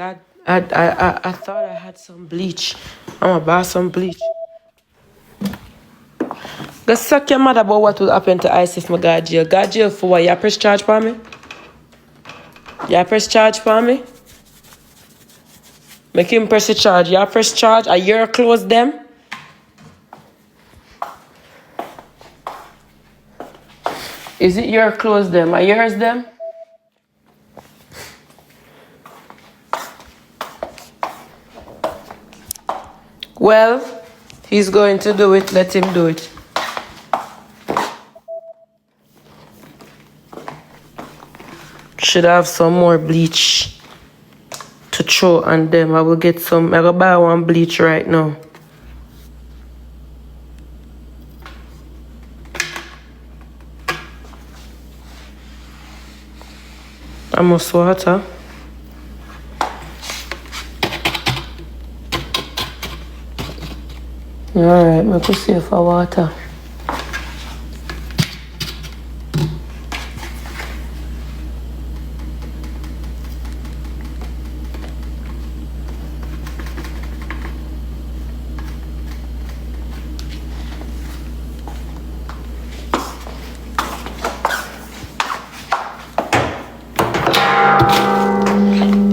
I thought I had some bleach. I'm gonna buy some bleach. Go suck your mother about what will happen to Ice if I got jail. Got jail for what? You press charge for me? You press charge for me? Make him press the charge. You press charge? Are your close them? Is it your close them? Are yours them? Well, he's going to do it. Let him do it. Should have some more bleach to throw on them. I will get some. I will buy one bleach right now. I must water. Alright, I could save for water.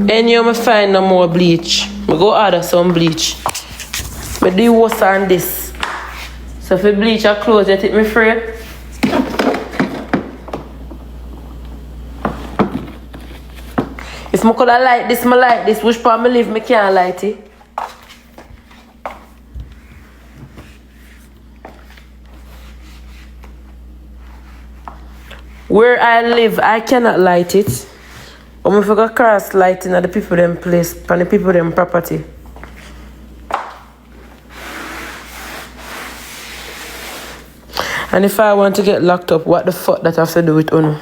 And you may find no more bleach. I go order some bleach. But do worse on this. So if you bleach your clothes, you take me free. If I could have light this, I like this. Which part I live, I can't light it. Where I live, I cannot light it. But if I go cross lighting at the people them place, on the people them property. And if I want to get locked up, what the fuck that I have to do with Uno?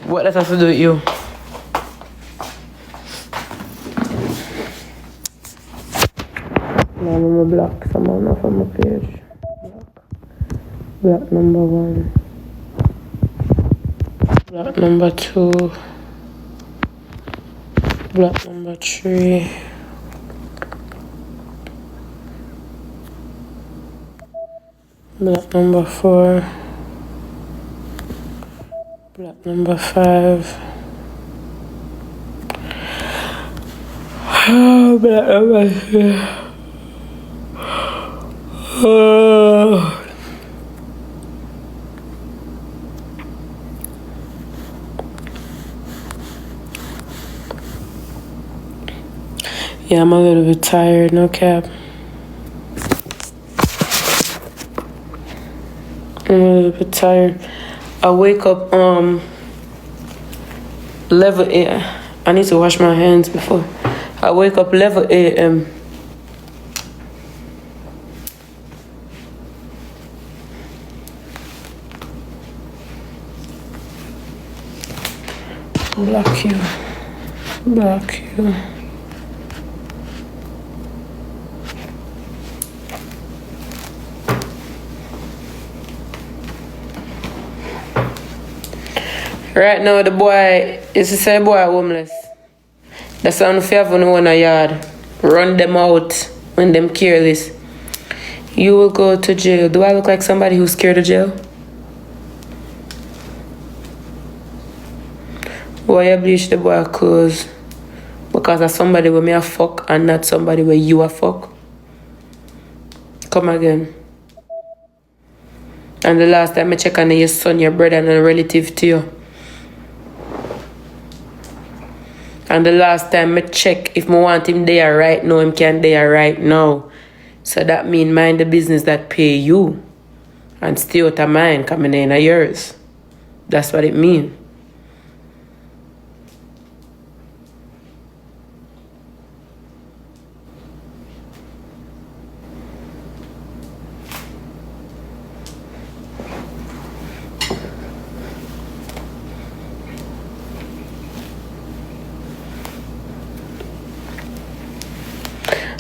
What that have to do with you? Now I'm gonna block someone off on my page. Block number 1. Block number 2. Block number 3. Block number 4. Block number 5. Block number 6. Yeah, I'm a little bit tired, no cap. I'm a little bit tired. I wake up 11 a.m. I need to wash my hands before. I wake up 11 a.m. Block you. Block you. Right now, the boy is the same boy homeless. That's why if you have one a yard, run them out when them careless. You will go to jail. Do I look like somebody who's scared of jail? Why you bleach the boy clothes? Because of somebody where me a fuck and not somebody where you a fuck? Come again. And the last time I check on your son, your brother and a relative to you. And the last time I check if I want him there right now, him can there right now. So that mean mind the business that pay you. And stay out of mine coming in a yours. That's what it mean.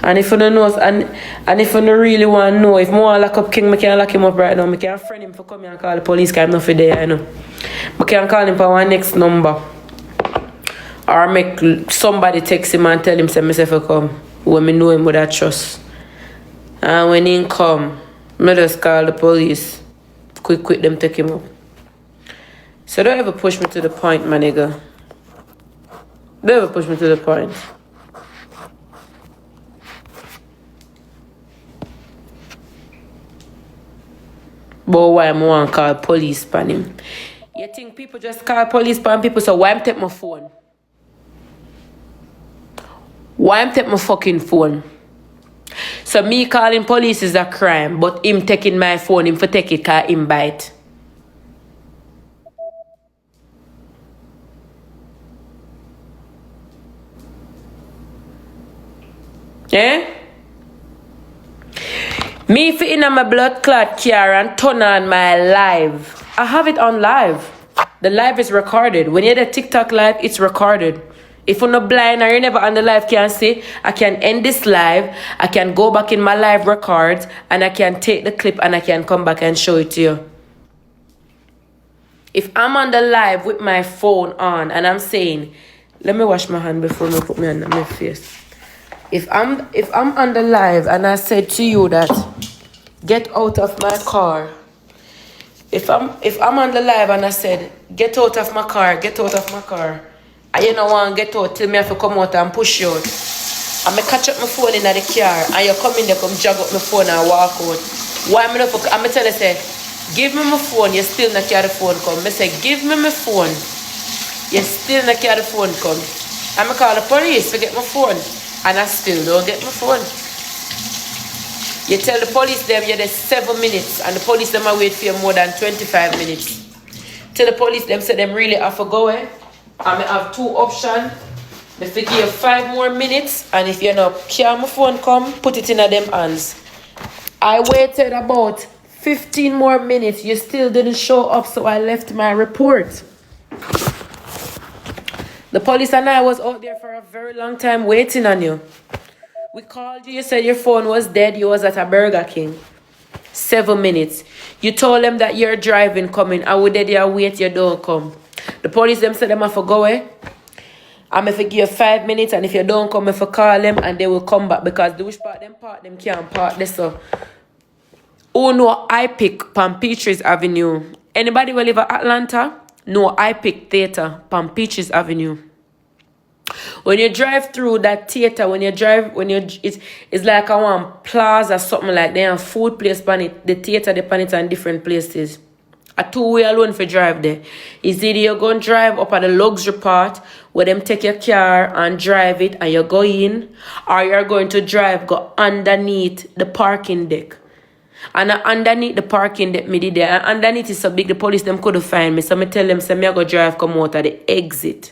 And if you don't know, and if you don't really want to know, if I want to lock up King, I can lock him up right now. I can friend him for come here and call the police because I'm not for there, you know. I can call him for one next number. Or make somebody text him and tell him say myself to come. When me know him with that trust. And when he come, me just call the police. Quick them take him up. So don't ever push me to the point, my nigga. Don't ever push me to the point. But why I want to call police on him? You think people just call police on people, so why I'm take my phone? Why I'm take my fucking phone? So me calling police is a crime, but him taking my phone, him for take it cause him bite. Eh? Me fit in my blood clot car and turn on my live. I have it on live. The live is recorded. When you're the TikTok live, it's recorded. If you're not blind or you're never on the live, can see, I can end this live, I can go back in my live records, and I can take the clip and I can come back and show it to you. If I'm on the live with my phone on and I'm saying, let me wash my hand before I put me on my face. If I'm on the live and I said to you that get out of my car. If I'm on the live and I said get out of my car, and you don't want to get out till me have to come out and push you out. And I catch up my phone in the car and you come in there, come jog up my phone and walk out. Why I'm gonna tell you say, give me my phone, you still not carry the phone come. I say, give me my phone, you still not carry the phone come. I'm gonna call the police to get my phone. And I still don't get my phone. You tell the police them you're there 7 minutes and the police them are wait for you more than 25 minutes. Tell the police them say them really have to go and I have two options. They give you 5 more minutes and if you're not carry my phone come, put it in them hands. I waited about 15 more minutes. You still didn't show up, so I left my report. The police and I was out there for a very long time waiting on you. We called you, you said your phone was dead, you was at a Burger King. 7 minutes. You told them that you're driving, coming. I would dead you wait, you don't come. The police them said them have to go away. I'm if I give you 5 minutes and if you don't come, if I call them and they will come back because the wish part them can't park this so. Oh no, I pick Pampers Avenue. Anybody will live at Atlanta? No, I pick theater, Pampers Avenue. When you drive through that theater, it's like a one plaza, something like that, and food place pan it, the theater they pan it on different places. A 2-way alone for drive there. Is either you're going to drive up at the luxury part where them take your car and drive it and you go in, or you're going to go underneath the parking deck. And underneath the parking deck me did there, and underneath is so big the police them couldn't find me. So I tell them, say me I go drive come out at the exit.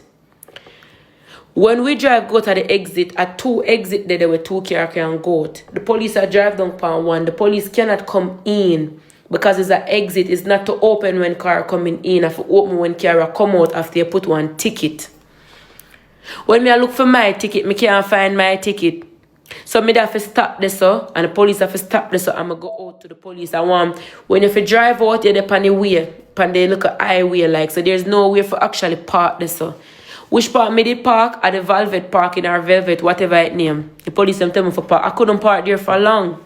When we drive go to the exit, at 2 exit there were 2 cars can go out. The police are drive down pan 1. The police cannot come in because it's an exit. It's not to open when car coming in, have to open when car come out after you put one ticket. When me I look for my ticket, me can't find my ticket. So me have to stop this and the police have to stop this I'm gonna go out to the police. I want when you drive out, you're on the way, on the little highway like so there's no way for actually park this Which part me did park? At the Velvet parking or Velvet, whatever it name. The police them tell me for park. I couldn't park there for long.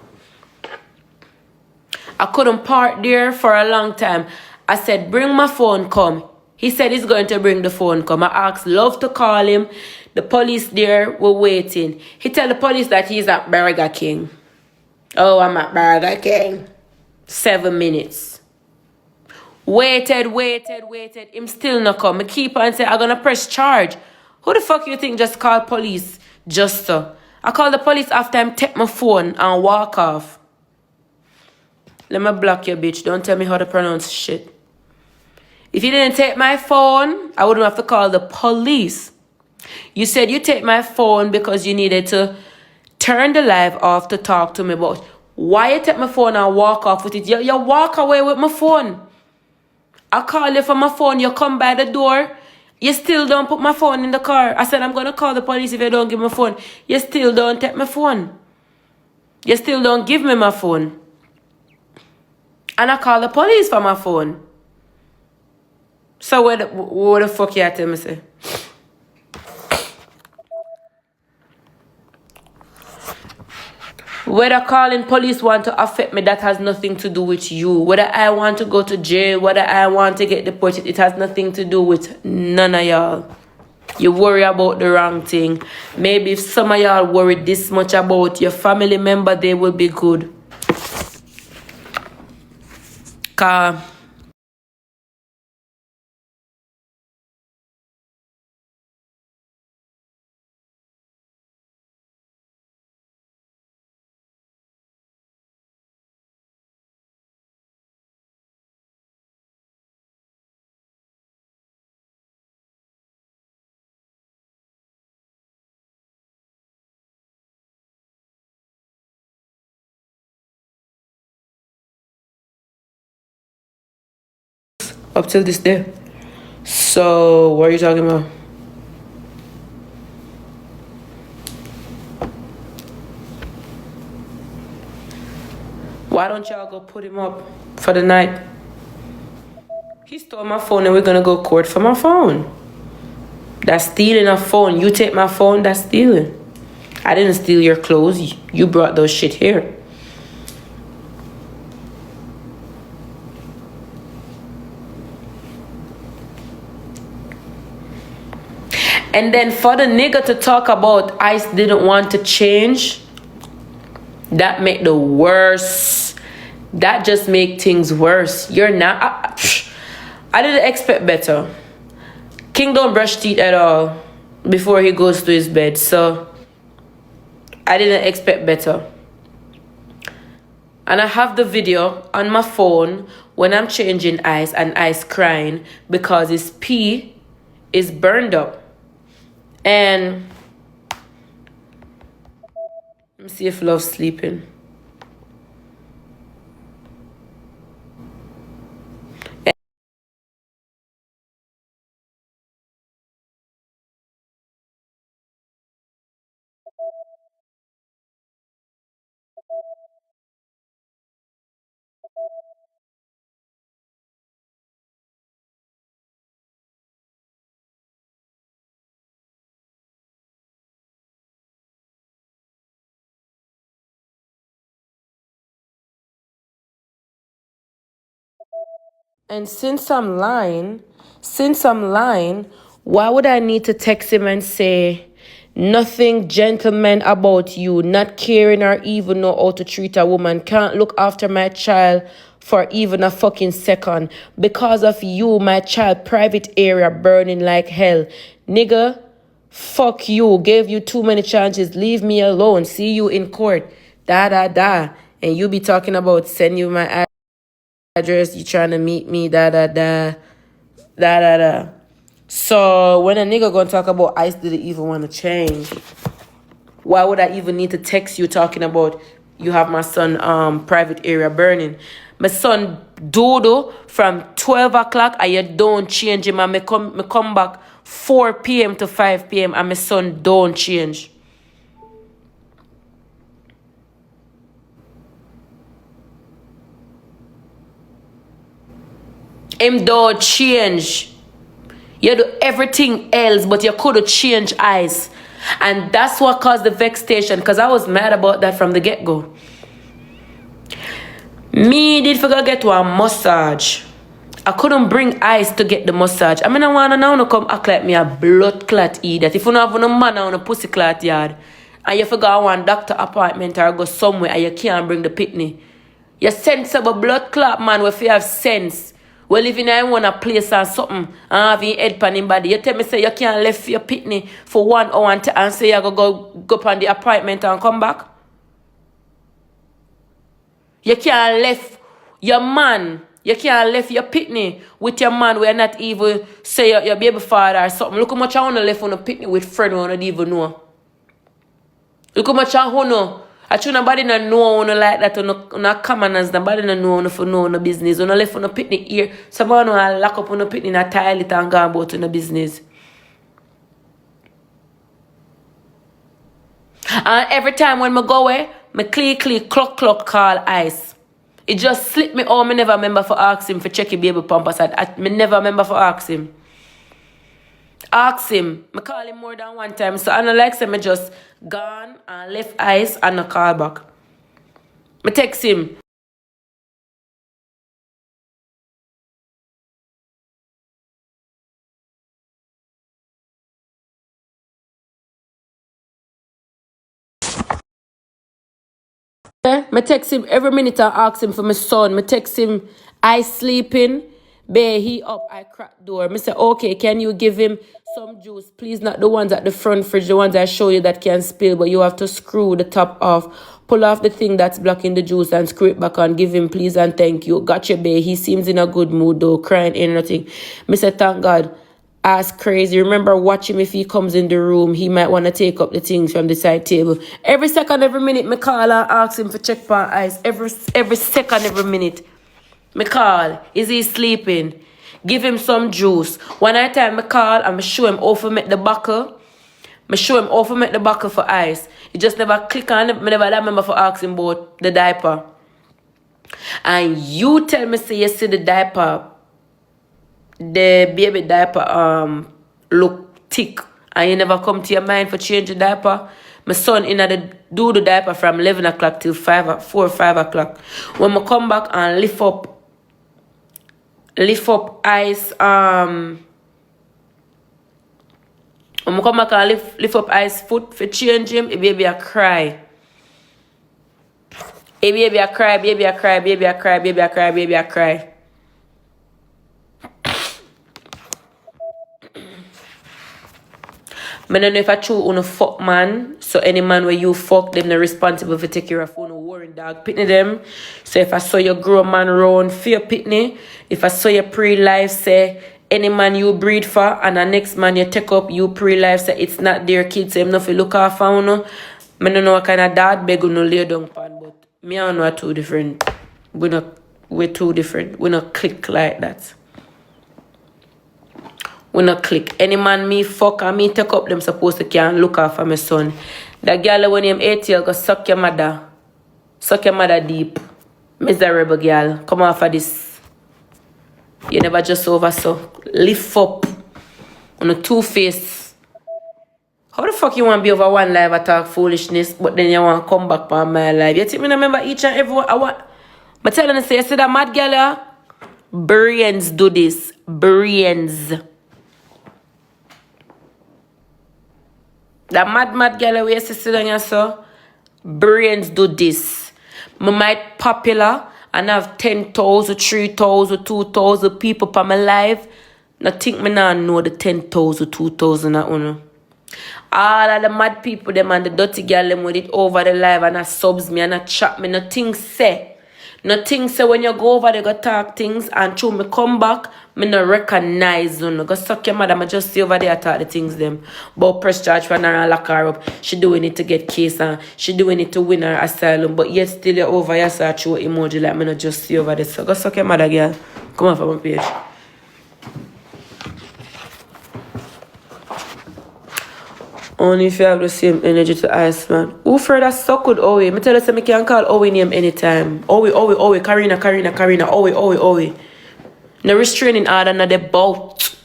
I couldn't park there for a long time. I said, bring my phone, come. He said he's going to bring the phone, come. I asked Love to call him. The police there were waiting. He tell the police that he's at Burger King. Oh, I'm at Burger King. 7 minutes. Waited. Him still not come. I keep on saying, I'm going to press charge. Who the fuck you think just called police? Just so. I called the police after him take my phone and walk off. Let me block you, bitch. Don't tell me how to pronounce shit. If you didn't take my phone, I wouldn't have to call the police. You said you take my phone because you needed to turn the live off to talk to me. But why you take my phone and walk off with it? You walk away with my phone. I call you from my phone. You come by the door. You still don't put my phone in the car. I said I'm going to call the police if you don't give me my phone. You still don't take my phone. You still don't give me my phone. And I call the police for my phone. So what the fuck you tell me say? Whether calling police want to affect me, that has nothing to do with you. Whether I want to go to jail, whether I want to get deported, it has nothing to do with none of y'all. You worry about the wrong thing. Maybe if some of y'all worry this much about your family member, they will be good. Cause up till this day. So what are you talking about? Why don't y'all go put him up for the night? He stole my phone and we're gonna go court for my phone. That's stealing a phone. You take my phone, that's stealing. I didn't steal your clothes. You brought those shit here. And then for the nigga to talk about Ice didn't want to change, that make the worse. That just make things worse. You're not. I didn't expect better. King don't brush teeth at all before he goes to his bed. So I didn't expect better. And I have the video on my phone when I'm changing Ice and Ice crying because his pee is burned up. And let me see if Love's sleeping. And since I'm lying, why would I need to text him and say nothing gentleman about you, not caring or even know how to treat a woman, can't look after my child for even a fucking second. Because of you, my child private area burning like hell. Nigga, fuck you, gave you too many chances, leave me alone, see you in court, da da da. And you be talking about send you my address, you trying to meet me, da da da, da da da. So when a nigga gonna talk about Ice didn't even want to change, why would I even need to text you talking about you have my son private area burning? My son dodo from 12 o'clock and you don't change him and me come back 4 p.m. to 5 p.m. and my son don't change. Him don't change. You do everything else, but you could have changed Ice. And that's what caused the vexation, because I was mad about that from the get-go. Me did forget get to a massage. I couldn't bring Ice to get the massage. I mean, I want to now come act like me a blood clot idiot. If you don't have no man on a pussy clot yard, and you forgot one doctor appointment or go somewhere and you can't bring the pitney, you sensible blood clot man if you have sense. Well, if you want a place or something and have your head pan in body, you tell me say you can't left your pitney for 1 hour and say you go up on the appointment and come back. You can't left your man. You can't left your pitney with your man where not even say your baby father or something. Look how much I want to left on a pitney with friend who don't even know. Look how much I want to. I tell nobody no know no like that no commoners, nobody no know no for no business. No left on a pitney here. Someone no lock up on a pitney in a toilet and go about in the business. And every time when I go away, I click, clock, call Ice. It just slipped me. Oh, me never remember for ask him for check your baby Pampers. Me never remember for ask him. Ask him. Me call him more than one time. So I don't like say me just gone and left ice and a call back. Me text him. Me text him every minute and ask him for my son. Me text him, I sleeping. Bae, he up, I crack door. Me say, okay, can you give him some juice? Please, not the ones at the front fridge, the ones I show you that can spill, but you have to screw the top off. Pull off the thing that's blocking the juice and screw it back on. Give him, please and thank you. Gotcha, bae. He seems in a good mood though, crying ain't nothing. Me say, thank God. Ass crazy. Remember, watch him if he comes in the room. He might want to take up the things from the side table. Every second, every minute, me call and ask him for check for ice. Every second, every minute. Me call. Is he sleeping? Give him some juice. One night time, me call and me show him how to make the buckle. Me show him how to make the buckle for ice. He just never click on it. Me never remember for asking about the diaper. And you tell me, say you see the diaper, the baby diaper look thick and you never come to your mind for change the diaper. My son do the diaper from 11 o'clock till 4 or 5 o'clock. When I come back and lift up ice when I come back and lift up ice foot for change him, a baby a cry. A baby a cry, baby a cry, baby a cry, baby a cry, baby a cry. I don't know if I true on a fuck man. So any man where you fuck them, they're responsible for taking care of phone or warring dog pitney them. So if I saw your grown man round fear pitney, if I saw your pre-life say any man you breed for and the next man you take up you pre-life say it's not their kids, so if you look after you. I don't know what kind of dad beg you no lay down pan, but me and you are two different. We're two different. We not click like that. We not click. Any man me fuck and me take up them supposed to can look after my son. That girl when him 8 years go suck your mother. Suck your mother deep. Miserable girl. Come off of this. You never just over so. Lift up. On a two-face. How the fuck you want to be over one live attack foolishness, but then you want to come back on my life? You think me remember each and every one? I'm telling you, say, you see that mad girl, yeah? Brains do this. Brains. That mad girl where you sit down here, so brains do this. I might popular and have 10,000, 3,000, 2,000 people for my life. I think me now know the 10,000, 2,000 I own. All of the mad people, them and the dirty girl, them with it over the live and I subs me and I chat me. Nothing say. Nothing say when you go over there, go talk things and through me come back, me no recognize you. Go suck your mother, I just see over there talk the things them. But press charge for her and lock her up. She doing it to get case and she doing it to win her asylum. But yet still you're over here, so I show emoji like me no just see over there. So go suck your mother, girl. Come on for my page. Only if you have the same energy to Iceman. Who further suck with Owe? Me tell you, I can call Owe name anytime. Owe, Karina, Owe. No restraining order, not the bout.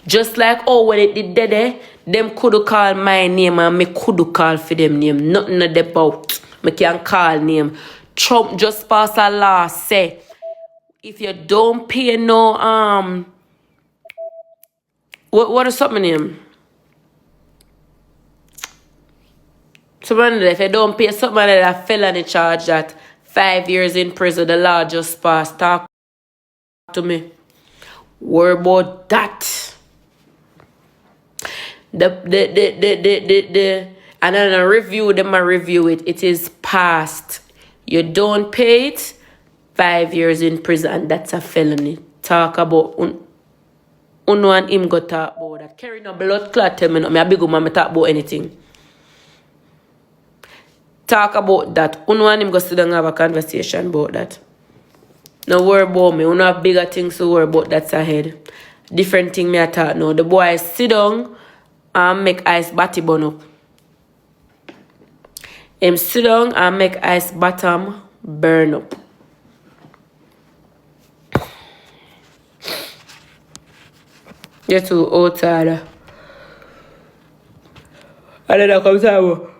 Just like when it did there, them could call my name and me could call for them name. Nothing not the bout. Me can call name. Trump just passed a law say, if you don't pay no, what is up my name? Somebody, if you don't pay somebody that felony charge that 5 years in prison, the law just passed. Talk to me. Worry about that. And then I review them, I review it. It is passed. You don't pay it, 5 years in prison, and that's a felony. Talk about Uno and him go talk about that. Carry no blood clot, tell me no. Me a big woman, me talk about anything. Talk about that. Uno and him go sit down and have a conversation about that. No worry about me. Uno have bigger things to worry about that's ahead. Different thing me I talk now. The boy sit down and make ice batty burn up. Him sit down and make ice bottom burn up. You're too old, Tyler. And then I come to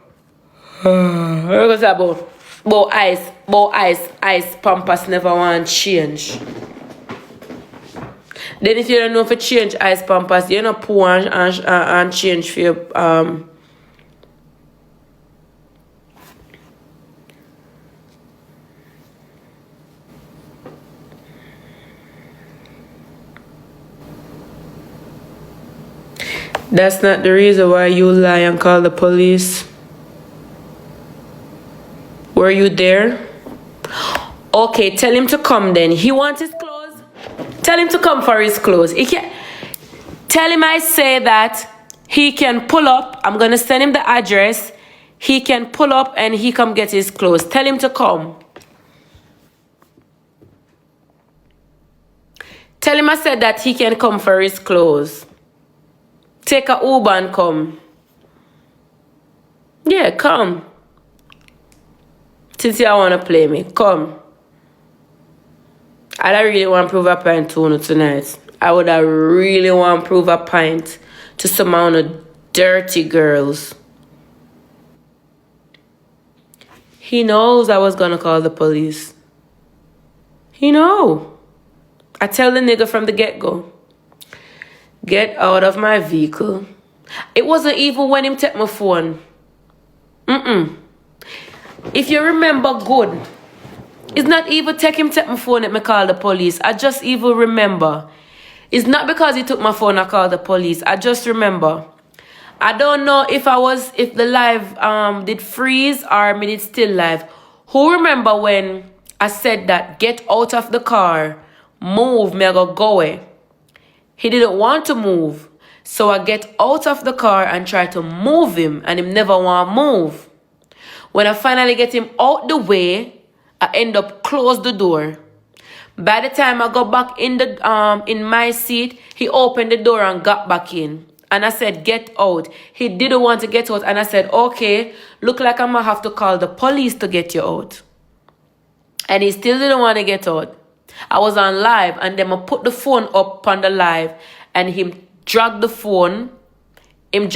about ice Pampers never want change. Then if you don't know if you change ice Pampers, you're not poor and change for your That's not the reason why you lie and call the police. Were you there? Okay, tell him to come then. He wants his clothes. Tell him to come for his clothes. He can tell him I say that he can pull up. I'm gonna send him the address. He can pull up and he come get his clothes. Tell him to come. Tell him I said that he can come for his clothes. Take a Uber and come. Yeah, come. Since you want to play me, come. I don't really want to prove a pint to you tonight. I would have really want to prove a pint to some of dirty girls. He knows I was going to call the police. He know. I tell the nigga from the get-go. Get out of my vehicle. It wasn't even when him take my phone. If you remember good, it's not even take him take my phone and me call the police. I just even remember. It's not because he took my phone I called the police. I just remember. I don't know if the live did freeze or me did still live. Who remember when I said that get out of the car, move, me I go away. He didn't want to move. So I get out of the car and try to move him and him never want to move. When I finally get him out the way, I end up close the door. By the time I got back in my seat, he opened the door and got back in. And I said, get out. He didn't want to get out. And I said, okay, look like I'm going to have to call the police to get you out. And he still didn't want to get out. I was on live and then I put the phone up on the live and him dragged the phone. I'm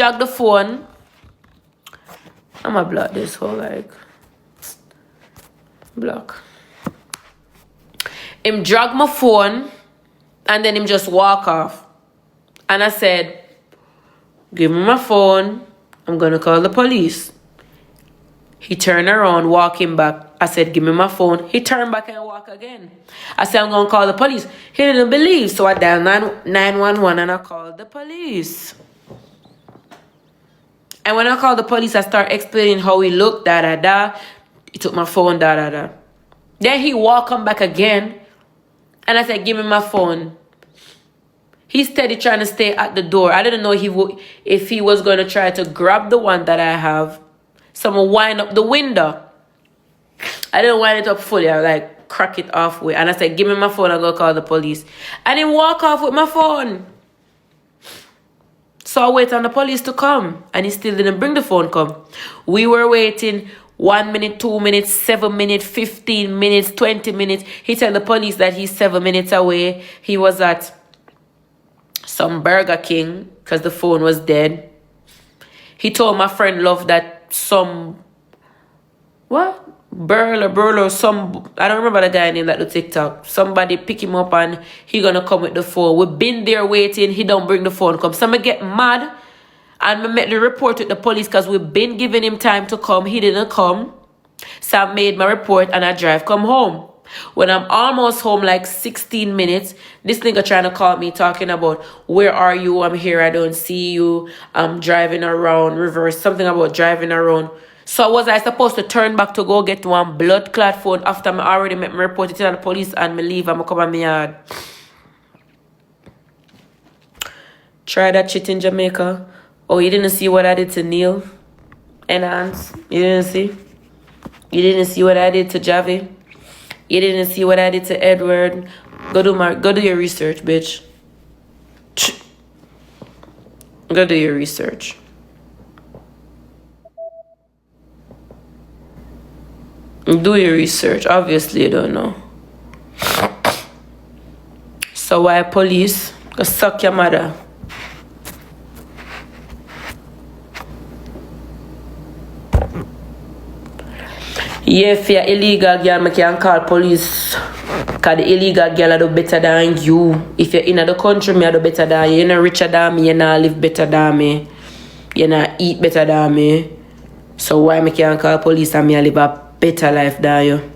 going to block this whole block. Him drag my phone and then him just walk off. And I said, give me my phone. I'm going to call the police. He turned around, walking back. I said, give me my phone. He turned back and walked again. I said, I'm going to call the police. He didn't believe. So I dialed 911 and I called the police. And when I called the police, I started explaining how he looked, da-da-da. He took my phone, da-da-da. Then he walked back again. And I said, give me my phone. He steady trying to stay at the door. I didn't know if he was going to try to grab the one that I have. Someone wind up the window. I didn't wind it up fully. I crack it halfway. And I said, give me my phone. I'm going to call the police. And he walk off with my phone. So I wait on the police to come. And he still didn't bring the phone come. We were waiting 1 minute, 2 minutes, 7 minutes, 15 minutes, 20 minutes. He told the police that he's 7 minutes away. He was at some Burger King because the phone was dead. He told my friend Love that some Burl or some, I don't remember the guy name that do TikTok. Somebody pick him up and he gonna come with the phone. We've been there waiting. He don't bring the phone come. So I get mad and I made the report with the police because we've been giving him time to come. He didn't come. So I made my report and I drive come home. When I'm almost home, 16 minutes, this nigga trying to call me talking about, where are you? I'm here. I don't see you. I'm driving around, reverse, something about driving around. So was I supposed to turn back to go get one blood clot phone after I already met my report it to the police and me leave and I come at my yard? Try that shit in Jamaica. Oh, you didn't see what I did to Neil? Enhance? You didn't see? You didn't see what I did to Javi? You didn't see what I did to Edward? Go do your research, bitch. Go do your research. Do your research. Obviously, you don't know. So why police? Go suck your mother. Yeah, if you're illegal girl, I can call police. Cause the illegal girl I do better than you. If you're in the country, me I do better than you. You're not richer than me, you not live better than me. You not eat better than me. So why me can't call police and me I live a better life than you?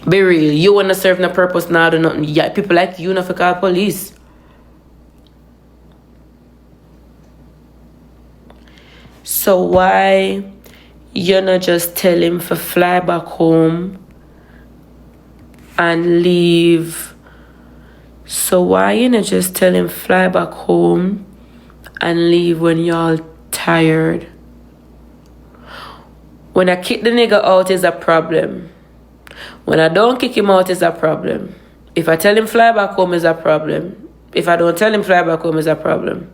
Be real, you wanna serve no purpose now, do nothing. Yeah, people like you not for call police. So why you not just tell him to fly back home and leave? So why you not just tell him fly back home and leave when y'all tired? When I kick the nigga out is a problem. When I don't kick him out is a problem. If I tell him fly back home is a problem. If I don't tell him fly back home is a problem.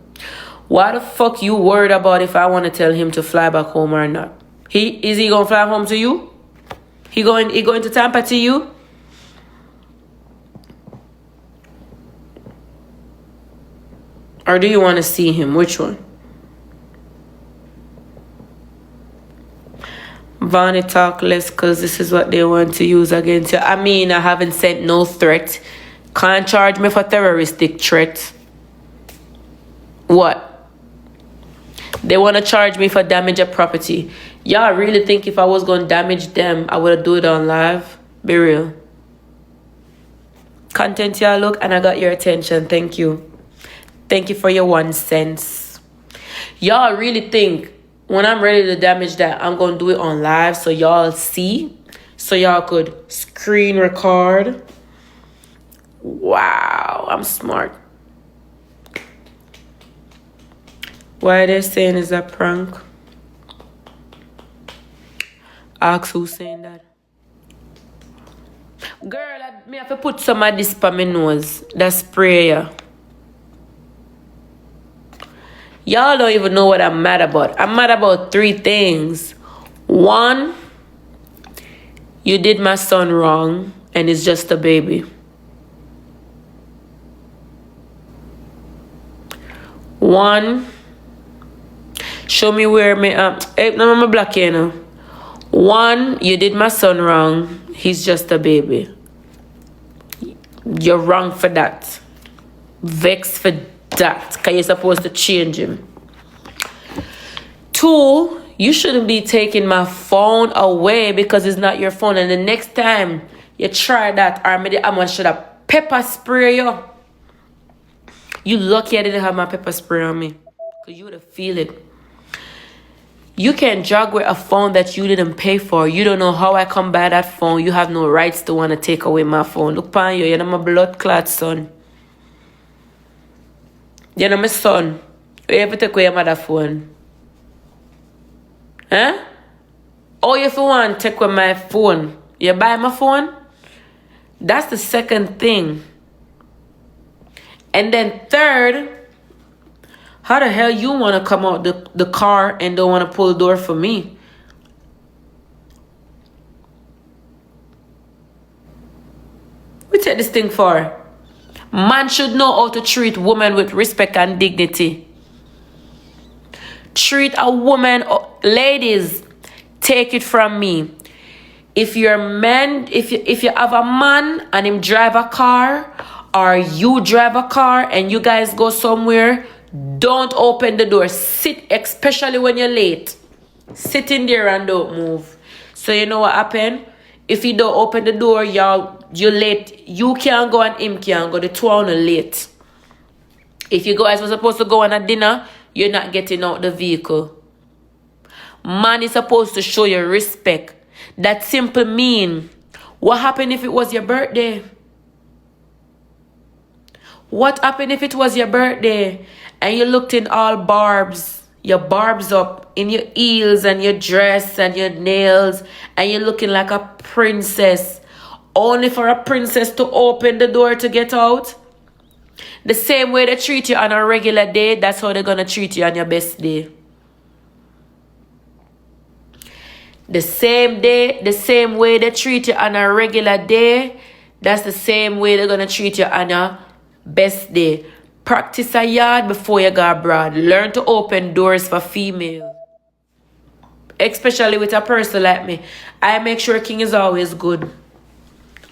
Why the fuck you worried about if I want to tell him to fly back home or not? Is he gonna fly home to you? He going to Tampa to you? Or do you want to see him? Which one? Vani talk less because this is what they want to use against you. I mean, I haven't sent no threat. Can't charge me for terroristic threat. What? They want to charge me for damage of property. Y'all really think if I was going to damage them, I would have do it on live? Be real. Content y'all look and I got your attention. Thank you. Thank you for your 1 cent. Y'all really think when I'm ready to damage that, I'm going to do it on live so y'all see? So y'all could screen record? Wow, I'm smart. Why are they saying it's a prank? Ask who's saying that. Girl, I have to put some of this on my nose. That spray, yeah. Y'all don't even know what I'm mad about. I'm mad about 3 things. 1, you did my son wrong and it's just a baby. 1, show me where me hey, no, I'm black here now. 1, you did my son wrong. He's just a baby. You're wrong for that. Vexed for that. Because you're supposed to change him. 2, you shouldn't be taking my phone away because it's not your phone. And the next time you try that, or maybe I'm going to should have pepper spray you. You lucky I didn't have my pepper spray on me. Because you would have feel it. You can jog with a phone that you didn't pay for. You don't know how I come by that phone. You have no rights to want to take away my phone. Look upon you. You're my blood clot son. You're my son. You ever take away your mother phone? Huh? Oh, if you want to take away my phone, you buy my phone? That's the second thing. And then 3rd, how the hell you want to come out the car and don't want to pull the door for me? We take this thing for? Man should know how to treat women with respect and dignity. Treat a woman, ladies, take it from me. If you're men, if you have a man and him drive a car, or you drive a car and you guys go somewhere, don't open the door. Sit, especially when you're late. Sit in there and don't move. So you know what happened? If you don't open the door, you're late. You can't go and him can't go. The 2 are late. If you guys were supposed to go on a dinner, you're not getting out the vehicle. Man is supposed to show you respect. That simple mean. What happened if it was your birthday? What happened if it was your birthday and you looked in all barbs, your barbs up in your heels and your dress and your nails, and you're looking like a princess, only for a princess to open the door to get out? The same way they treat you on a regular day, that's how they're going to treat you on your best day. The same way they treat you on a regular day, that's the same way they're going to treat you on your best day. Practice a yard before you go abroad. Learn to open doors for female. especially with a person like me, I make sure King is always good.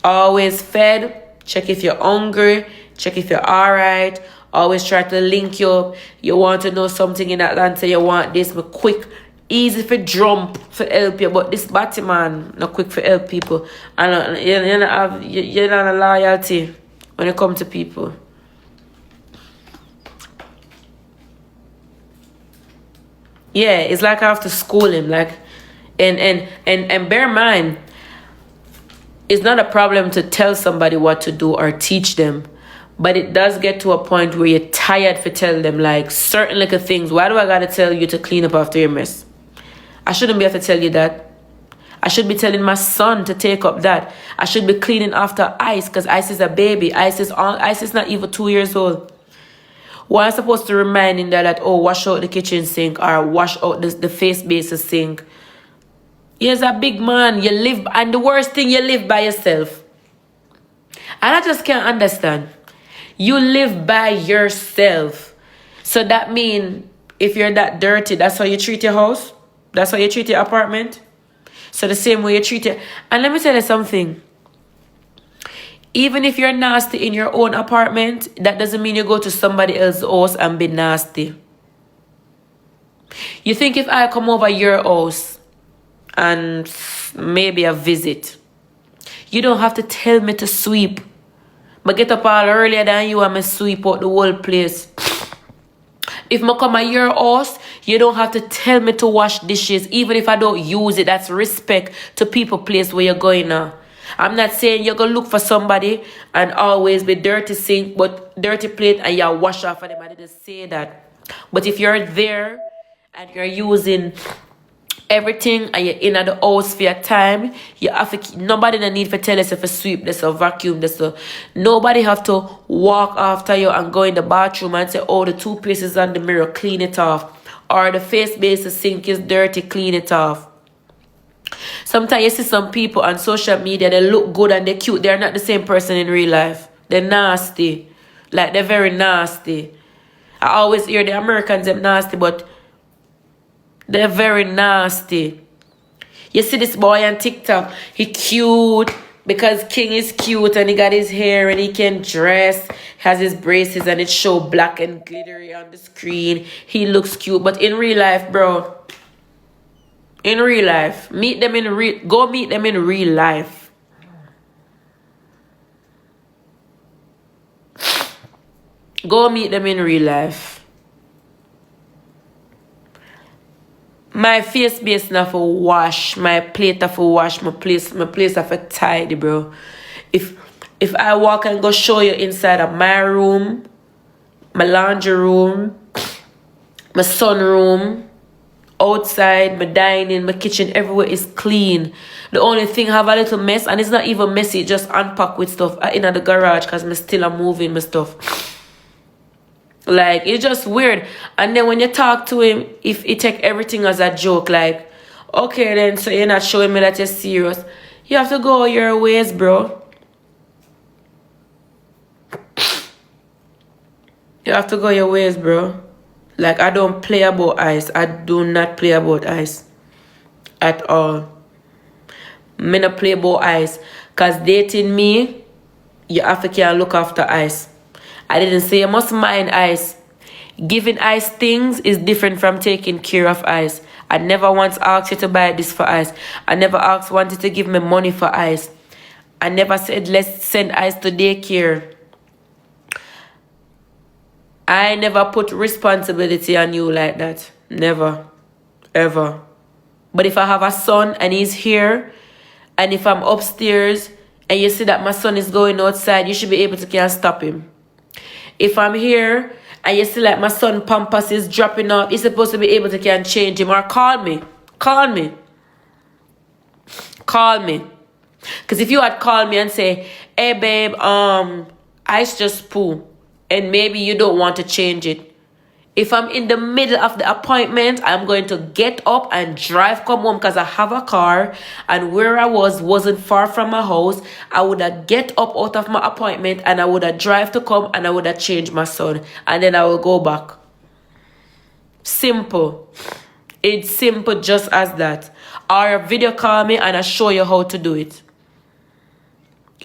Always fed. Check if you're hungry. Check if you're alright. Always try to link you up. You want to know something in Atlanta, you want this, but quick, easy for jump for help you. But this Batman, not quick for help people. And you're not a loyalty when it comes to people. Yeah, it's like I have to school him. Like, and bear in mind, it's not a problem to tell somebody what to do or teach them. But it does get to a point where you're tired for telling them, like, certain little things. Why do I gotta tell you to clean up after your mess? I shouldn't be able to tell you that. I should be telling my son to take up that. I should be cleaning after Ice, because Ice is a baby. Ice is not even 2 years old. Why am I supposed to remind him that, oh, wash out the kitchen sink or wash out the face basin sink? He's a big man. You live, and the worst thing, you live by yourself. And I just can't understand. You live by yourself. So that means if you're that dirty, that's how you treat your house? That's how you treat your apartment? So the same way you treat it. And let me tell you something. Even if you're nasty in your own apartment, that doesn't mean you go to somebody else's house and be nasty. You think if I come over your house and maybe a visit, you don't have to tell me to sweep. But get up all earlier than you and me sweep out the whole place. If I come at your house, you don't have to tell me to wash dishes. Even if I don't use it, that's respect to people place where you're going now. I'm not saying you're going to look for somebody and always be dirty sink, but dirty plate and you wash off of them. I didn't say that. But if you're there and you're using everything and you're in at the house for your time, you have to, nobody no need for tell us if a sweep this or vacuum this or nobody have to walk after you and go in the bathroom and say, oh, the toothpaste is on the mirror, clean it off, or the face base sink is dirty, clean it off. Sometimes you see some people on social media, they look good and they're cute, they're not the same person in real life. They're nasty, like they're very nasty. I always hear the Americans them nasty, but they're very nasty. You see this boy on TikTok, he cute because King is cute and he got his hair and he can dress, has his braces and it show black and glittery on the screen. He looks cute, but in real life, bro, in real life, go meet them in real life. Go meet them in real life. My face base not for wash, my plate not for wash, my place not for tidy, bro. If I walk and go show you inside of my room, my laundry room, my sunroom, outside, my dining, my kitchen, everywhere is clean. The only thing have a little mess, and it's not even messy, just unpack with stuff in the garage because I'm still moving my stuff. Like, it's just weird. And then when you talk to him, if he take everything as a joke, like, okay then, so you're not showing me that you're serious. You have to go your ways, bro. You have to go your ways, bro. Like, I don't play about Ice. I do not play about Ice. At all. Me not play about Ice. Because dating me, you have to can look after Ice. I didn't say you must mind Ice. Giving Ice things is different from taking care of Ice. I never once asked you to buy this for Ice. I never wanted to give me money for Ice. I never said let's send Ice to daycare. I never put responsibility on you like that. Never. Ever. But if I have a son and he's here, and if I'm upstairs and you see that my son is going outside, you should be able to can't stop him. If I'm here and you see like my son Pampers is dropping off, you're supposed to be able to can change him or call me. Call me. Call me. Because if you had called me and say, hey babe, Ice just poo, and maybe you don't want to change it. If I'm in the middle of the appointment, I'm going to get up and drive come home because I have a car. And where I wasn't far from my house. I would have get up out of my appointment and I would have drive to come and I would have changed my son. And then I will go back. Simple. It's simple just as that. Or video call me and I show you how to do it.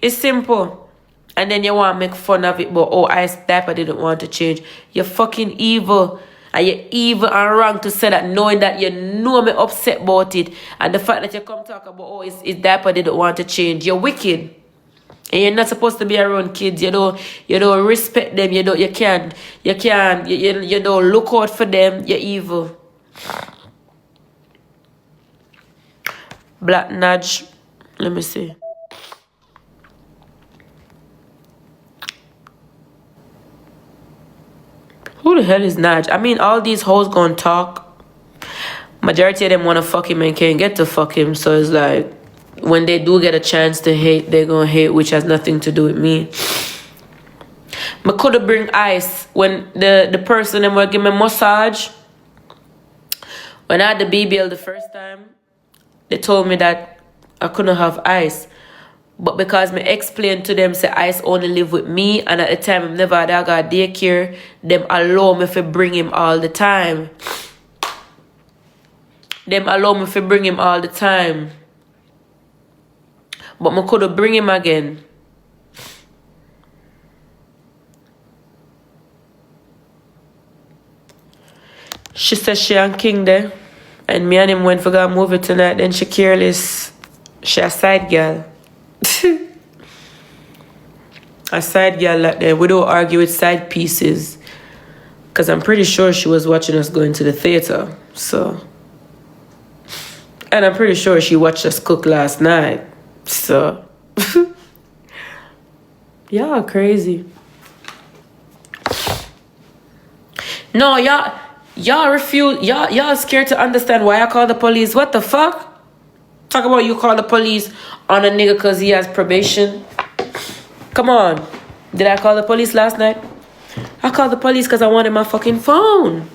It's simple. And then you want to make fun of it, but oh, Ice diaper didn't want to change. You're fucking evil. And you're evil and wrong to say that, knowing that you know me upset about it. And the fact that you come talk about, oh, it's diaper didn't want to change. You're wicked. And you're not supposed to be around kids. You don't respect them. You don't look out for them. You're evil. Black Nudge. Let me see. Who the hell is Nudge? I mean, all these hoes gonna talk. Majority of them wanna fuck him and can't get to fuck him. So it's like, when they do get a chance to hate, they're gonna hate, which has nothing to do with me. I coulda bring Ice when the person them will give me massage. When I had the BBL the first time, they told me that I couldn't have Ice. But because me explained to them, say Ice only live with me, and at the time I never had a daycare, them allow me to bring him all the time. Them allow me to bring him all the time. But I could bring him again. She said she and King there. And me and him went for go movie tonight. Then she careless. She a side girl. A side girl like that. We don't argue with side pieces. Because I'm pretty sure she was watching us going to the theater. So. And I'm pretty sure she watched us cook last night. So. Y'all crazy. No, y'all refuse. Y'all scared to understand why I call the police. What the fuck? Talk about you call the police on a nigga because he has probation. Come on. Did I call the police last night? I called the police because I wanted my fucking phone.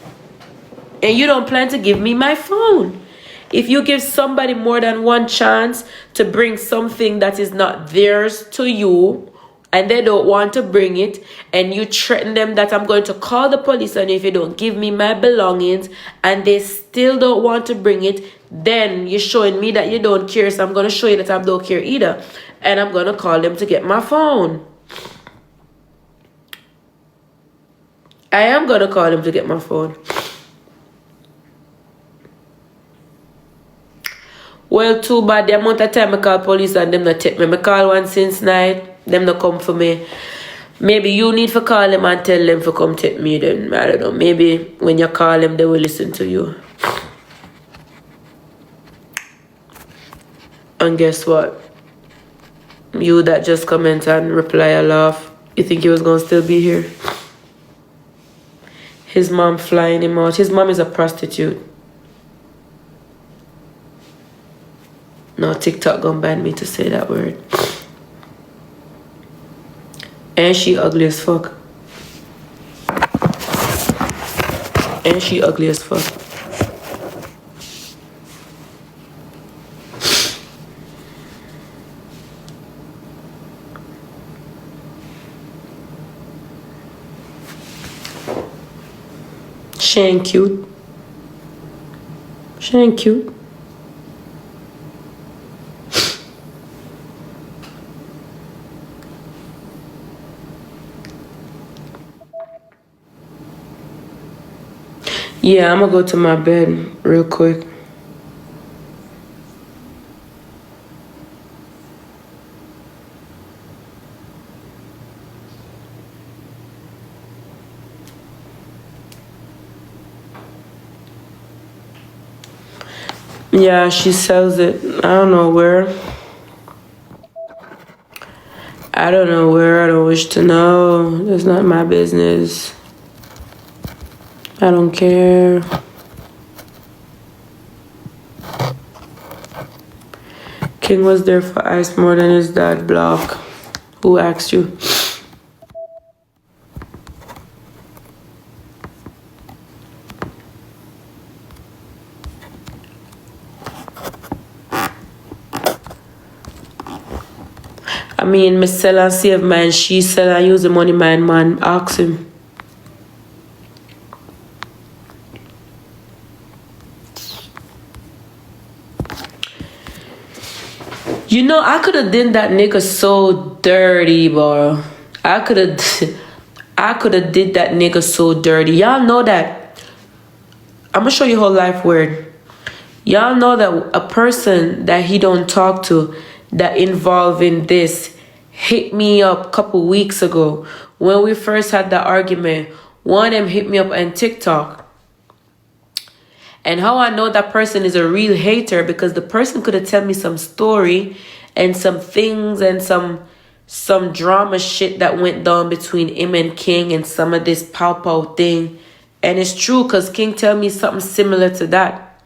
And you don't plan to give me my phone. If you give somebody more than one chance to bring something that is not theirs to you, and they don't want to bring it, and you threaten them that I'm going to call the police on you if you don't give me my belongings, and they still don't want to bring it, then you're showing me that you don't care, so I'm going to show you that I don't care either. And I'm going to call them to get my phone. I am going to call them to get my phone. Well, too bad. The amount of time I call police and them not take me. I call one since night. Them not come for me. Maybe you need to call them and tell them to come take me then. I don't know. Maybe when you call them, they will listen to you. And guess what? You that just comment and reply a laugh. You think he was going to still be here? His mom flying him out. His mom is a prostitute. No, TikTok gonna ban me to say that word. And she ugly as fuck. And she ugly as fuck. She ain't cute. She ain't cute. Yeah, I'm gonna go to my bed real quick. Yeah, she sells it. I don't know where. I don't know where. I don't wish to know. That's not my business. I don't care. King was there for Ice more than his dad. Block. Who asked you? I mean, me sell and save mine. She sell and use the money mine, man. Ask him. You know, I could have done that nigga so dirty, bro. I could have did that nigga so dirty. Y'all know that. I'm gonna show you whole life word. Y'all know that a person that he don't talk to that involved in this hit me up a couple weeks ago when we first had the argument. One of them hit me up on TikTok. And how I know that person is a real hater, because the person could have tell me some story and some things and some drama shit that went down between him and King and some of this pow thing. And it's true, because King tell me something similar to that.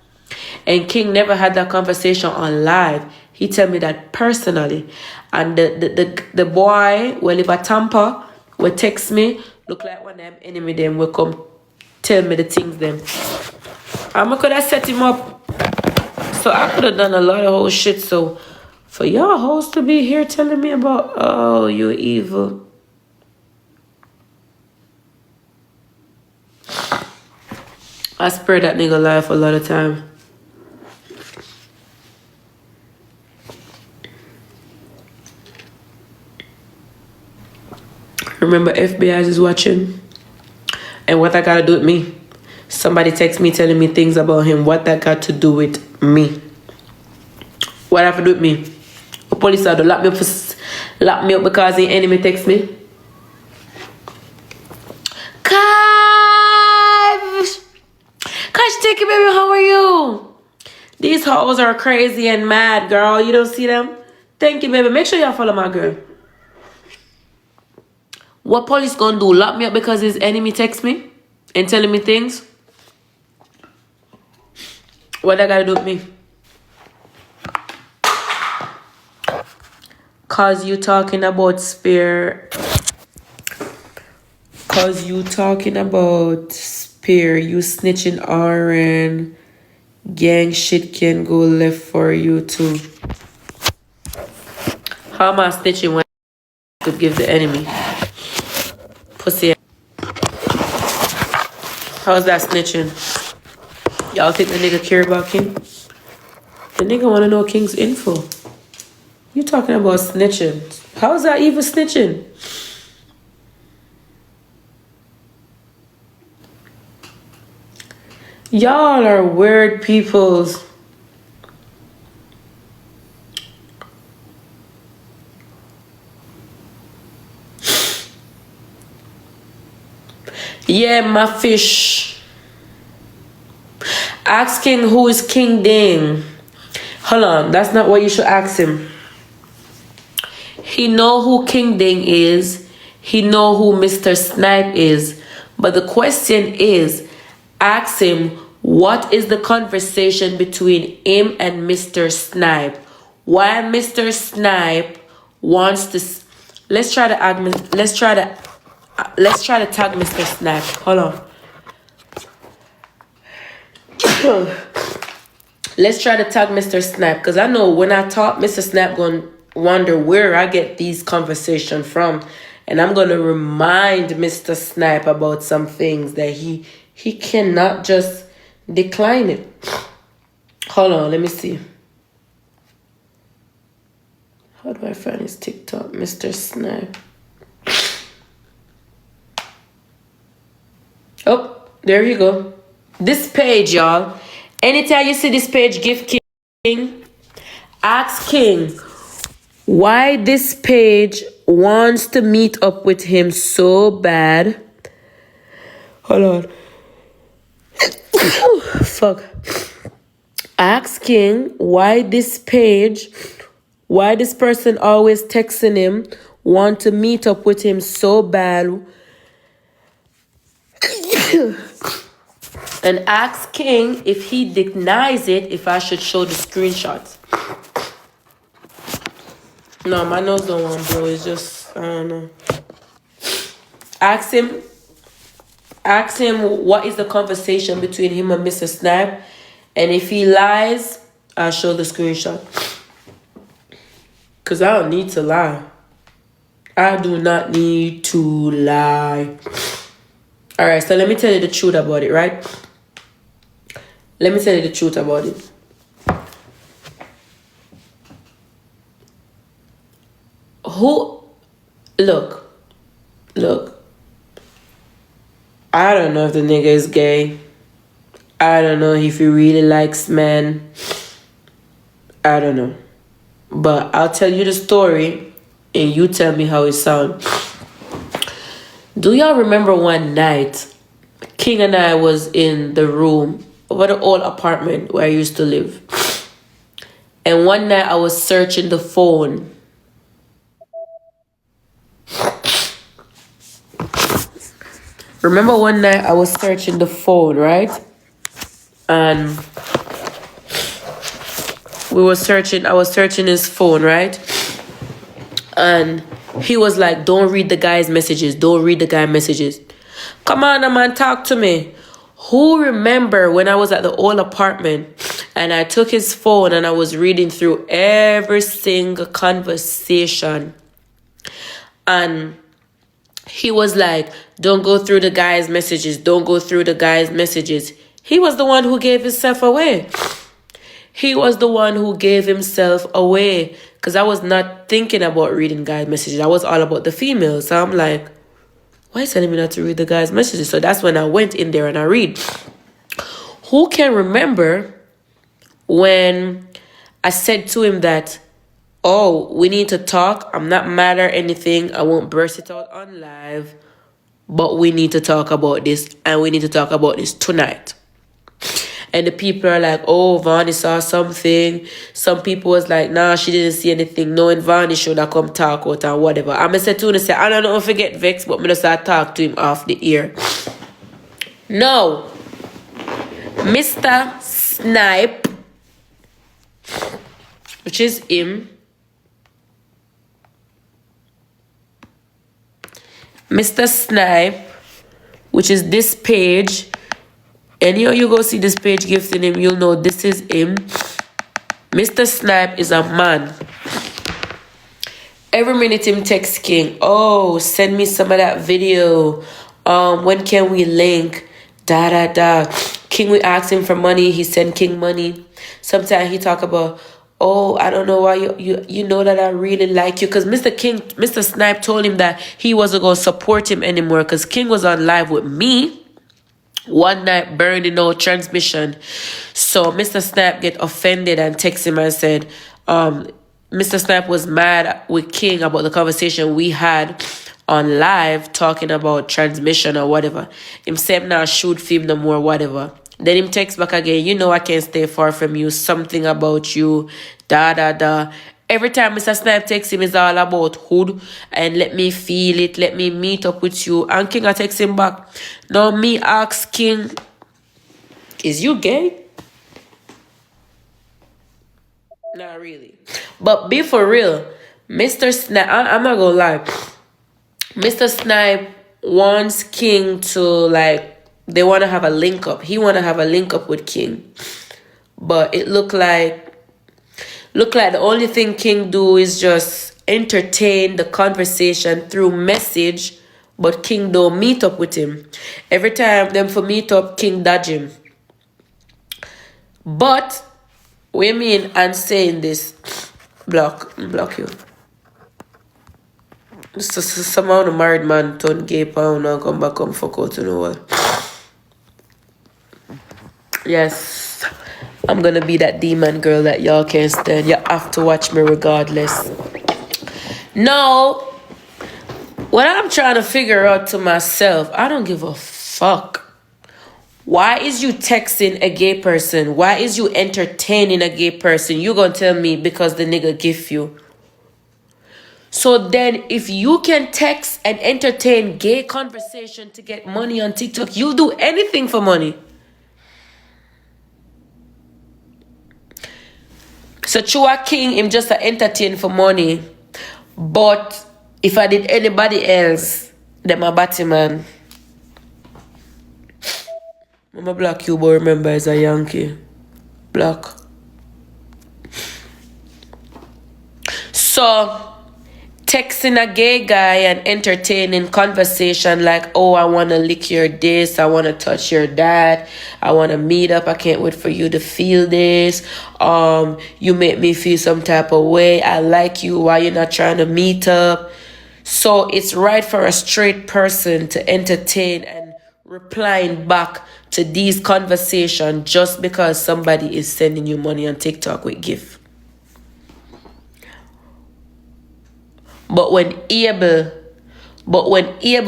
And King never had that conversation on live. He tell me that personally. And the boy will live at Tampa, will text me, look like one of them enemy them will come tell me the things them. I could have set him up. So I could have done a lot of whole shit. So for y'all hoes to be here telling me about, oh, you evil. I spare that nigga life a lot of time. Remember, FBI is watching. And what that got to do with me? Somebody text me telling me things about him. What that got to do with me? What have to do with me? The police had to lock me up because the enemy text me. Gosh, take it, baby. How are you? These hoes are crazy and mad, girl. You don't see them? Thank you, baby. Make sure y'all follow my girl. What police gonna do? Lock me up because his enemy text me and telling me things? What that gotta do with me? Cause you talking about spear. Cause you talking about spear. You snitching RN. Gang shit can go left for you too. How am I snitching when I could give the enemy? Pussy. How's that snitching? Y'all think the nigga care about King? The nigga wanna know King's info. You talking about snitching. How's that even snitching? Y'all are weird peoples. Yeah, my fish. Ask King who is King Ding. Hold on, that's not what you should ask him. He know who King Ding is. He know who Mr. Snipe is. But the question is, ask him what is the conversation between him and Mr. Snipe. Why Mr. Snipe wants to... Let's try to tag Mr. Snipe. Hold on. Let's try to tag Mr. Snipe, because I know when I talk, Mr. Snipe gonna wonder where I get these conversations from, and I'm gonna remind Mr. Snipe about some things that he cannot just decline it. Hold on, let me see. How do I find his TikTok, Mr. Snipe? Oh, there you go. This page, y'all. Anytime you see this page, give King. Ask King why this page wants to meet up with him so bad. Hold on. Fuck. Ask King why this person always texting him, want to meet up with him so bad. And ask King if he denies it, if I should show the screenshots. No, my nose don't want to blow. It's just, I don't know. Ask him what is the conversation between him and Mr. Snipe. And if he lies, I'll show the screenshot. Because I don't need to lie. I do not need to lie. Alright, so let me tell you the truth about it, right? Let me tell you the truth about it. Who look, look. I don't know if the nigga is gay. I don't know if he really likes men. I don't know. But I'll tell you the story and you tell me how it sounds. Do y'all remember one night King and I was in the room over the old apartment where I used to live. And one night I was searching the phone. Remember one night I was searching the phone, right? And I was searching his phone, right? And he was like, don't read the guy's messages. Don't read the guy's messages. Come on, man, talk to me. Who remember when I was at the old apartment and I took his phone and I was reading through every single conversation? And he was like, don't go through the guy's messages. Don't go through the guy's messages. He was the one who gave himself away. He was the one who gave himself away. Because I was not thinking about reading guys' messages. I was all about the females. So I'm like, why is he telling me not to read the guy's messages? So that's when I went in there and I read. Who can remember when I said to him that, oh, we need to talk. I'm not mad or anything. I won't burst it out on live. But we need to talk about this. And we need to talk about this tonight. And the people are like, oh, Vani saw something. Some people was like, nah, she didn't see anything. Knowing Vani should have come talk out and whatever. I'm going to say to him, say, I don't know if I get vexed, but I'm going to start talk to him off the ear. No. Mr. Snipe, which is him. Mr. Snipe, which is this page. And here you go see this page gifting him, you'll know this is him. Mr. Snipe is a man. Every minute him text King, oh, send me some of that video. When can we link? Da da da. King, we ask him for money, he send King money. Sometimes he talk about, oh, I don't know why you know that I really like you. Because Mr. Snipe told him that he wasn't going to support him anymore. Because King was on live with me. One night burning out transmission. So Mr. Snipe get offended and text him and said, Mr. Snipe was mad with King about the conversation we had on live talking about transmission or whatever. Him said now shoot film no more, whatever. Then him text back again, you know I can't stay far from you, something about you, da da da. Every time Mr. Snipe texts him, it's all about hood and let me feel it, let me meet up with you. And King I text him back. Now me ask King, is you gay? Not really. But be for real, Mr. Snipe, I'm not gonna lie. Mr. Snipe wants King to like, they want to have a link up. He want to have a link up with King. But it look like the only thing King do is just entertain the conversation through message, but King don't meet up with him. Every time them for meet up, King dodge him. But we mean and saying this, block you. Somehow the married man turn gay pound and come back and fuck out, you know what? Yes, I'm gonna be that demon girl that y'all can't stand. You have to watch me regardless. No, what I'm trying to figure out to myself, I don't give a fuck. Why is you texting a gay person? Why is you entertaining a gay person? You gonna tell me because the nigga give you. So then if you can text and entertain gay conversation to get money on TikTok, you'll do anything for money. So Chua King, him just a entertain for money. But if I did anybody else, then a batty man. I'm a black you, but remember as a Yankee. Black. So texting a gay guy and entertaining conversation like, oh, I want to lick your this, I want to touch your that, I want to meet up, I can't wait for you to feel this, you make me feel some type of way, I like you, why you're not trying to meet up? So it's right for a straight person to entertain and replying back to these conversations just because somebody is sending you money on TikTok with gift. But when Abel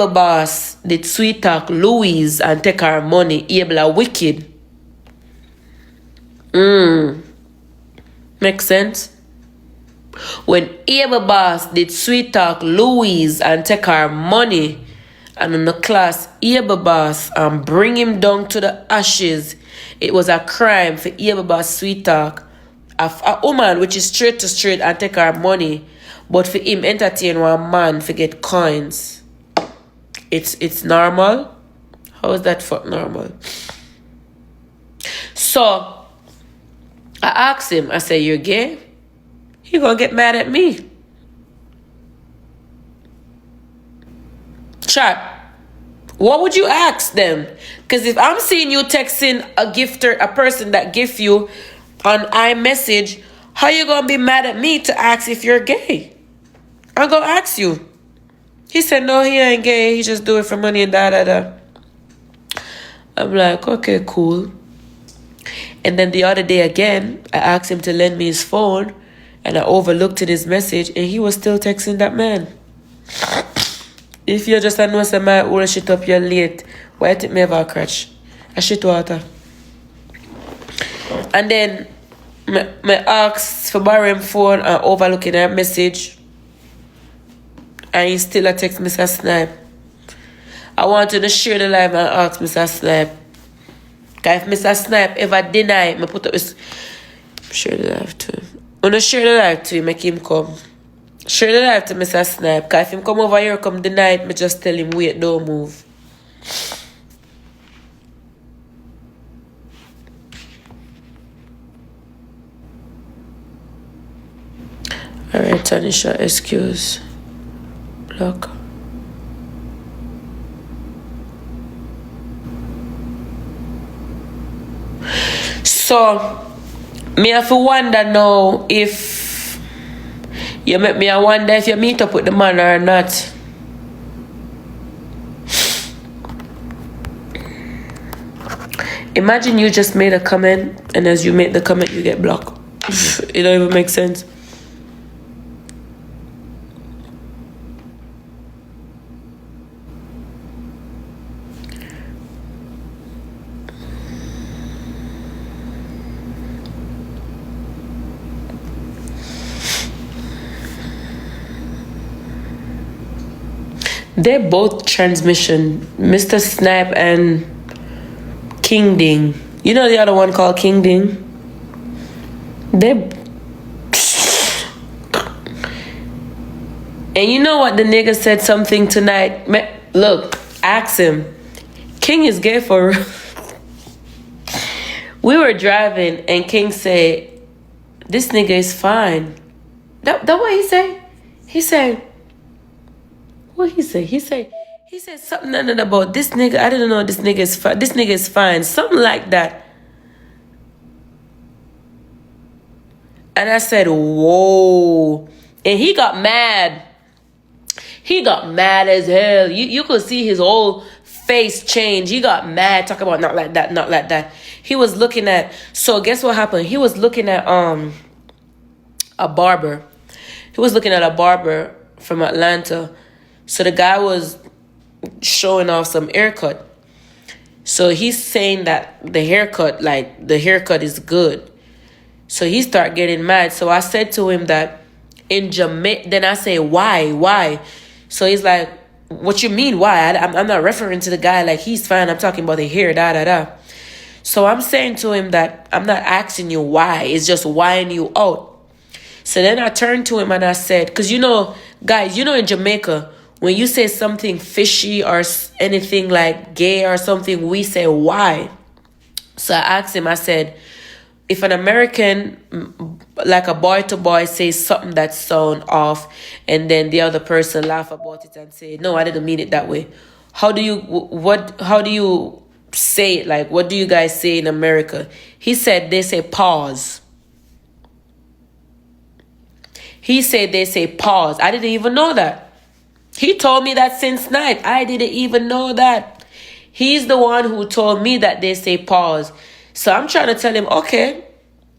boss did sweet talk Louise and take her money, Abel a wicked. Make sense? When Abel boss did sweet talk Louise and take her money, and in the class Abel boss and bring him down to the ashes, it was a crime for Abel boss sweet talk a woman which is straight to straight and take her money. But for him entertain one man for get coins, it's normal. How is that fuck normal? So I asked him, I said, you're gay? He gonna get mad at me. Chat, what would you ask them? Because if I'm seeing you texting a gifter, a person that gift you on iMessage, how you gonna be mad at me to ask if you're gay? I'm gonna ask you. He said, no, he ain't gay. He just do it for money and da. I'm like, okay, cool. And then the other day again, I asked him to lend me his phone and I overlooked his message and he was still texting that man. If you just know some man will shit up your late, why you think me ever crash? I shit water. And then me asked for borrowing phone and overlooking that message. And he still a text Mr. Snipe. I wanted to share the live and ask Mr. Snipe. Because if Mr. Snipe ever deny, me put up his... Share the live to him. I'm going to share the live to him, make him come. Share the live to Mr. Snipe. Because if him come over here, come deny it, me just tell him, wait, don't move. Alright, Tanisha, excuse. Block. So, me have to wonder now if you make me wonder if you meet up with the man or not. Imagine you just made a comment and as you make the comment you get blocked. It don't even make sense. They're both transmission, Mr. Snipe and King Ding. You know the other one called King Ding? They... And you know what the nigga said something tonight? Look, ask him. King is gay for real. We were driving and King said, this nigga is fine. That what he said? He said... What he say? He said something about this nigga. I didn't know this nigga is fine. This nigga is fine. Something like that. And I said, whoa. And he got mad. He got mad as hell. You could see his whole face change. He got mad. Talk about not like that, not like that. He was looking at... So guess what happened? He was looking at a barber. He was looking at a barber from Atlanta. So the guy was showing off some haircut. So he's saying that the haircut is good. So he started getting mad. So I said to him that in Jamaica, then I say, why? So he's like, what you mean, why? I'm not referring to the guy like he's fine. I'm talking about the hair, da. So I'm saying to him that I'm not asking you why. It's just whying you out. So then I turned to him and I said, because guys, in Jamaica, when you say something fishy or anything like gay or something, we say why. So I asked him, I said, if an American like a boy to boy says something that sound off, and then the other person laugh about it and say, no, I didn't mean it that way. How do you say it? Like, what do you guys say in America? He said they say pause. He said they say pause. I didn't even know that. He told me that since night. I didn't even know that. He's the one who told me that they say pause. So I'm trying to tell him, okay,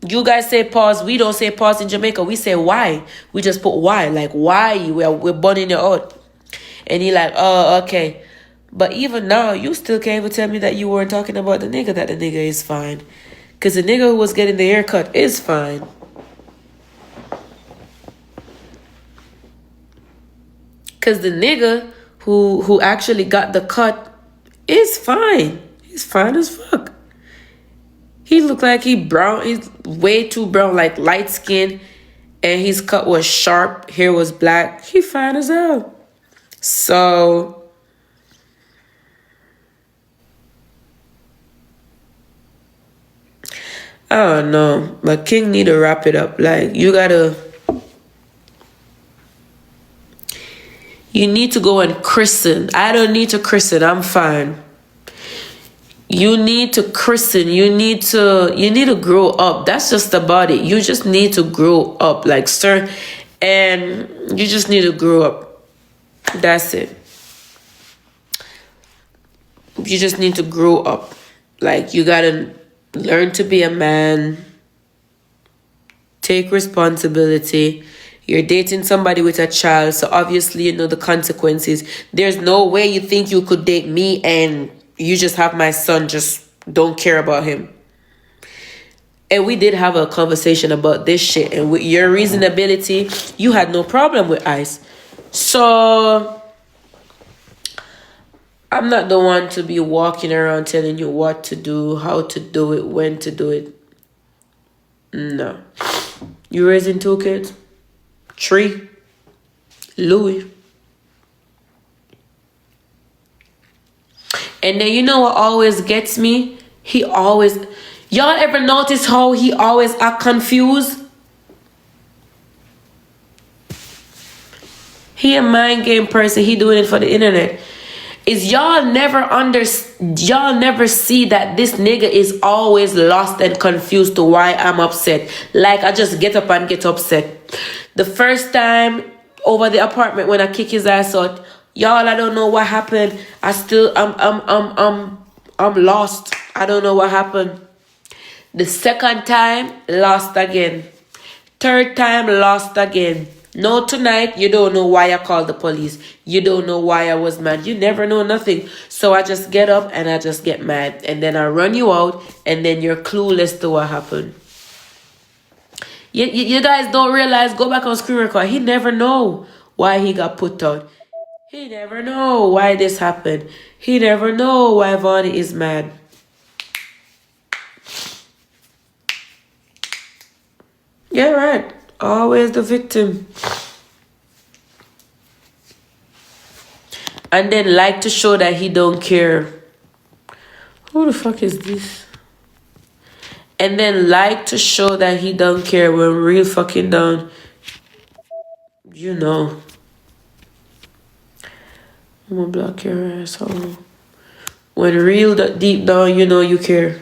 you guys say pause. We don't say pause in Jamaica. We say why. We just put why. Like, why? We're burning it out. And he like, oh, okay. But even now, you still can't even tell me that you weren't talking about the nigga, that the nigga is fine. Because the nigga who was getting the haircut is fine. Because the nigga who actually got the cut is fine. He's fine as fuck. He looked like he brown. He's way too brown, like light skin. And his cut was sharp. Hair was black. He fine as hell. So I don't know. But King need to wrap it up. Like, you need to go and christen. I don't need to christen. I'm fine. You need to christen. You need to grow up. That's just about it. You just need to grow up. Like, sir, and you just need to grow up. That's it. You just need to grow up. Like, you gotta learn to be a man. Take responsibility. You're dating somebody with a child, so obviously you know the consequences. There's no way you think you could date me and you just have my son, just don't care about him. And we did have a conversation about this shit, and with your reasonability, you had no problem with Ice. So I'm not the one to be walking around telling you what to do, how to do it, when to do it. No. You raising 2 kids? 3. Louis. And then you know what always gets me? Y'all ever notice how he always act confused? He a mind game person. He doing it for the internet. Is y'all never see that this nigga is always lost and confused to why I'm upset. Like, I just get up and get upset. The first time over the apartment when I kick his ass out, y'all, I don't know what happened. I'm lost. I don't know what happened. The second time, lost again. Third time, lost again. No, tonight, you don't know why I called the police. You don't know why I was mad. You never know nothing. So I just get up and I just get mad. And then I run you out and then you're clueless to what happened. You guys don't realize, go back on screen record. He never know why he got put out. He never know why this happened. He never know why IVany is mad. Yeah, right. Always the victim. And then like to show that he don't care. Who the fuck is this? And then like to show that he don't care when real fucking down. You know. I'm gonna block your asshole. When real deep down, you know you care.